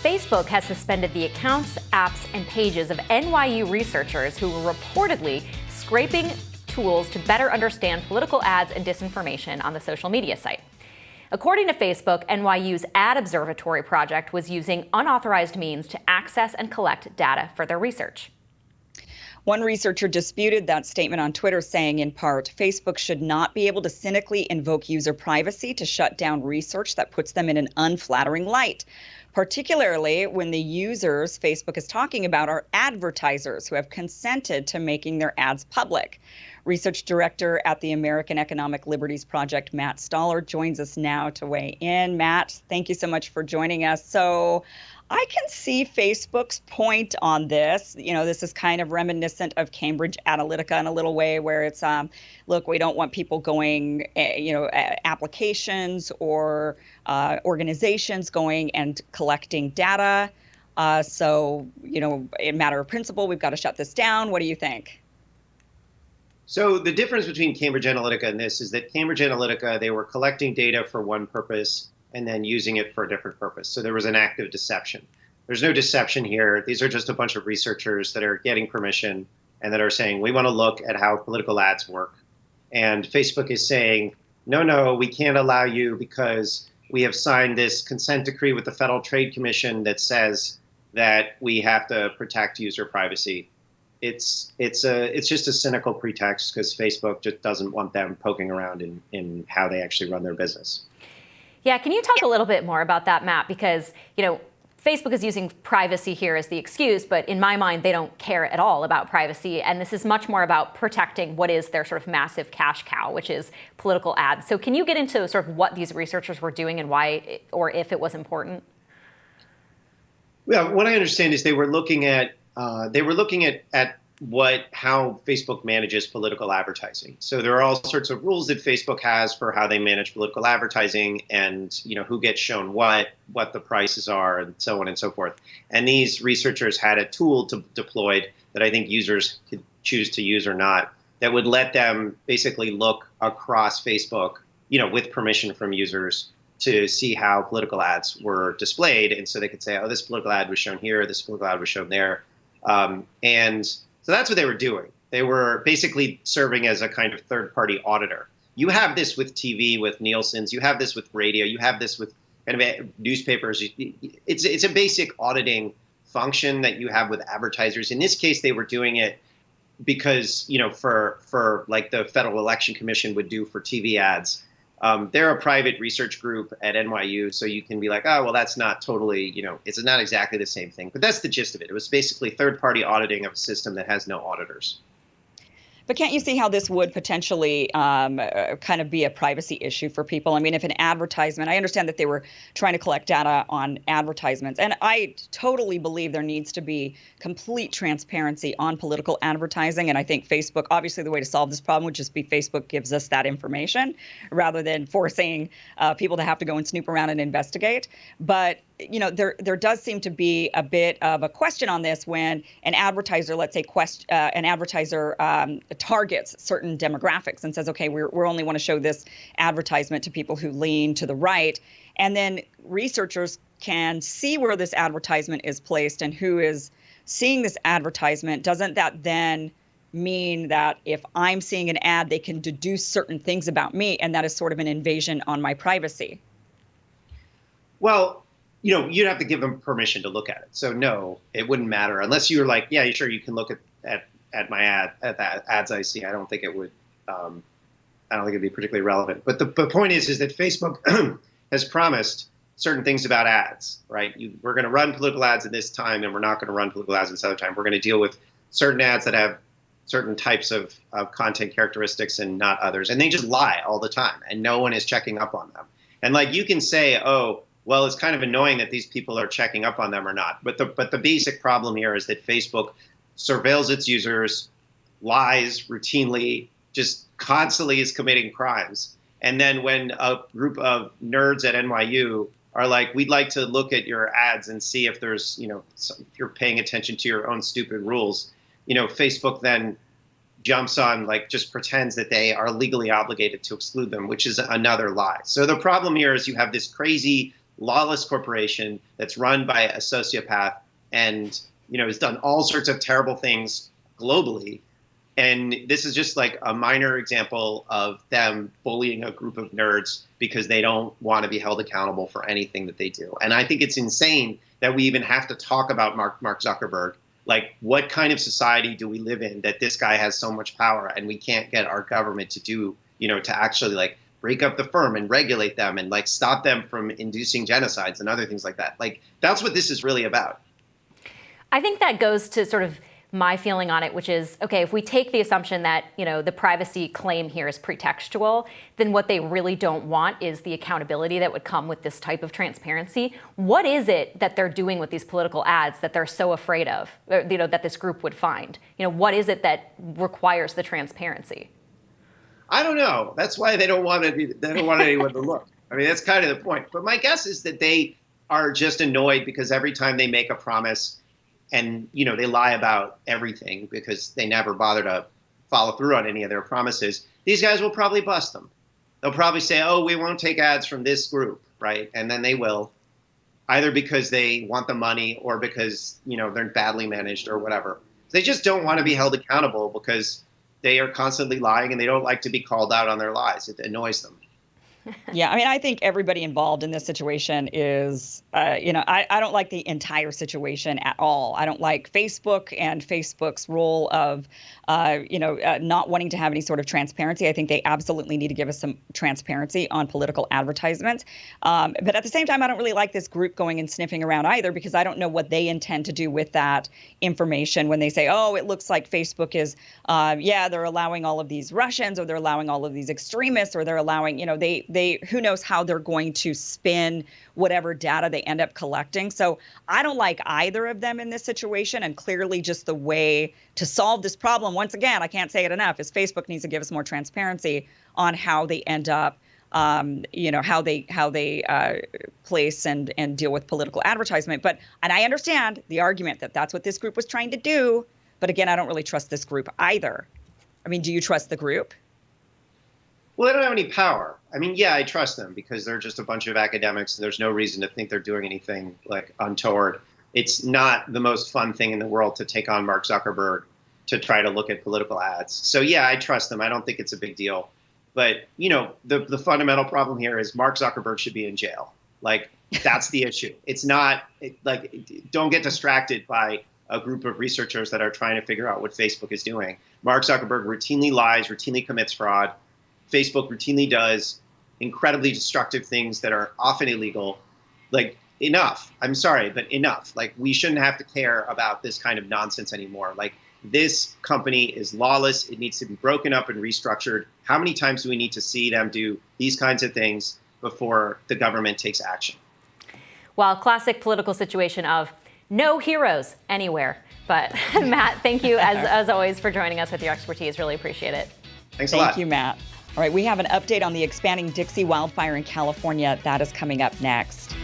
Facebook has suspended the accounts, apps, and pages of NYU researchers who were reportedly scraping tools to better understand political ads and disinformation on the social media site. According to Facebook, NYU's Ad Observatory project was using unauthorized means to access and collect data for their research. One researcher disputed that statement on Twitter, saying, in part, Facebook should not be able to cynically invoke user privacy to shut down research that puts them in an unflattering light, particularly when the users Facebook is talking about are advertisers who have consented to making their ads public. Research director at the American Economic Liberties Project, Matt Stoller, joins us now to weigh in. Matt, thank you so much for joining us. So I can see Facebook's point on this. You know, this is kind of reminiscent of Cambridge Analytica in a little way, where it's, look, we don't want people going, applications or organizations going and collecting data. So, in a matter of principle, we've got to shut this down. What do you think? So the difference between Cambridge Analytica and this is that Cambridge Analytica, they were collecting data for one purpose and then using it for a different purpose. So there was an act of deception. There's no deception here. These are just a bunch of researchers that are getting permission and that are saying, we want to look at how political ads work. And Facebook is saying, no, we can't allow you because we have signed this consent decree with the Federal Trade Commission that says that we have to protect user privacy. It's just a cynical pretext because Facebook just doesn't want them poking around in how they actually run their business. Yeah, can you talk a little bit more about that, Matt? Because, Facebook is using privacy here as the excuse, but in my mind, they don't care at all about privacy. And this is much more about protecting what is their sort of massive cash cow, which is political ads. So can you get into sort of what these researchers were doing and why, or if it was important? Well, what I understand is they were looking at how Facebook manages political advertising. So there are all sorts of rules that Facebook has for how they manage political advertising and, who gets shown what the prices are and so on and so forth. And these researchers had a tool deployed that I think users could choose to use or not that would let them basically look across Facebook, with permission from users to see how political ads were displayed. And so they could say, oh, this political ad was shown here, this political ad was shown there. And so that's what they were doing. They were basically serving as a kind of third-party auditor. You have this with TV, with Nielsen's. You have this with radio. You have this with kind of newspapers. It's a basic auditing function that you have with advertisers. In this case, they were doing it because, for like the Federal Election Commission would do for TV ads. They're a private research group at NYU, so you can be like, oh, well, that's not totally, it's not exactly the same thing. But that's the gist of it. It was basically third-party auditing of a system that has no auditors. But can't you see how this would potentially kind of be a privacy issue for people? I mean, if an advertisement, I understand that they were trying to collect data on advertisements, and I totally believe there needs to be complete transparency on political advertising. And I think Facebook, obviously the way to solve this problem would just be Facebook gives us that information rather than forcing people to have to go and snoop around and investigate. But there does seem to be a bit of a question on this when an advertiser, let's say, targets certain demographics and says, okay, we only want to show this advertisement to people who lean to the right. And then researchers can see where this advertisement is placed and who is seeing this advertisement. Doesn't that then mean that if I'm seeing an ad, they can deduce certain things about me, and that is sort of an invasion on my privacy? Well, you'd have to give them permission to look at it. So no, it wouldn't matter unless you were like, yeah, sure, you can look at my at the ads I see. I don't think it would. I don't think it'd be particularly relevant. But the point is that Facebook has promised certain things about ads, right? We're going to run political ads at this time, and we're not going to run political ads at this other time. We're going to deal with certain ads that have certain types of content characteristics and not others. And they just lie all the time, and no one is checking up on them. And like you can say, oh, well, it's kind of annoying that these people are checking up on them or not. But the basic problem here is that Facebook surveils its users, lies routinely, just constantly is committing crimes. And then when a group of nerds at NYU are like, we'd like to look at your ads and see if there's, if you're paying attention to your own stupid rules, Facebook then jumps on, just pretends that they are legally obligated to exclude them, which is another lie. So the problem here is you have this crazy lawless corporation that's run by a sociopath and, has done all sorts of terrible things globally. And this is just like a minor example of them bullying a group of nerds because they don't want to be held accountable for anything that they do. And I think it's insane that we even have to talk about Mark Zuckerberg. Like, what kind of society do we live in that this guy has so much power and we can't get our government to do, to actually like break up the firm and regulate them and like stop them from inducing genocides and other things like that. Like, that's what this is really about. I think that goes to sort of my feeling on it, which is, okay, if we take the assumption that, the privacy claim here is pretextual, then what they really don't want is the accountability that would come with this type of transparency. What is it that they're doing with these political ads that they're so afraid of, that this group would find? What is it that requires the transparency? I don't know. That's why they don't want anyone to look. I mean, that's kind of the point. But my guess is that they are just annoyed because every time they make a promise, and, they lie about everything because they never bother to follow through on any of their promises, these guys will probably bust them. They'll probably say, oh, we won't take ads from this group, right? And then they will, either because they want the money or because, they're badly managed or whatever. They just don't want to be held accountable because they are constantly lying and they don't like to be called out on their lies. It annoys them. Yeah, I mean, I think everybody involved in this situation is, I don't like the entire situation at all. I don't like Facebook and Facebook's role of, not wanting to have any sort of transparency. I think they absolutely need to give us some transparency on political advertisements. But at the same time, I don't really like this group going and sniffing around either, because I don't know what they intend to do with that information when they say, oh, it looks like Facebook is, they're allowing all of these Russians, or they're allowing all of these extremists, or they're allowing, they who knows how they're going to spin whatever data they end up collecting. So I don't like either of them in this situation. And clearly just the way to solve this problem, once again, I can't say it enough, is Facebook needs to give us more transparency on how they end up, how they place and deal with political advertisement. And I understand the argument that that's what this group was trying to do. But again, I don't really trust this group either. I mean, do you trust the group? Well, they don't have any power. I mean, yeah, I trust them because they're just a bunch of academics and there's no reason to think they're doing anything like untoward. It's not the most fun thing in the world to take on Mark Zuckerberg to try to look at political ads. So yeah, I trust them. I don't think it's a big deal. But, the fundamental problem here is Mark Zuckerberg should be in jail. Like, that's the issue. It's not don't get distracted by a group of researchers that are trying to figure out what Facebook is doing. Mark Zuckerberg routinely lies, routinely commits fraud. Facebook routinely does incredibly destructive things that are often illegal. Like, enough. I'm sorry, but enough. Like, we shouldn't have to care about this kind of nonsense anymore. Like, this company is lawless. It needs to be broken up and restructured. How many times do we need to see them do these kinds of things before the government takes action? Well, classic political situation of no heroes anywhere. But Matt, thank you as always for joining us with your expertise. Really appreciate it. Thanks a lot. Thank you, Matt. All right, we have an update on the expanding Dixie wildfire in California. That is coming up next.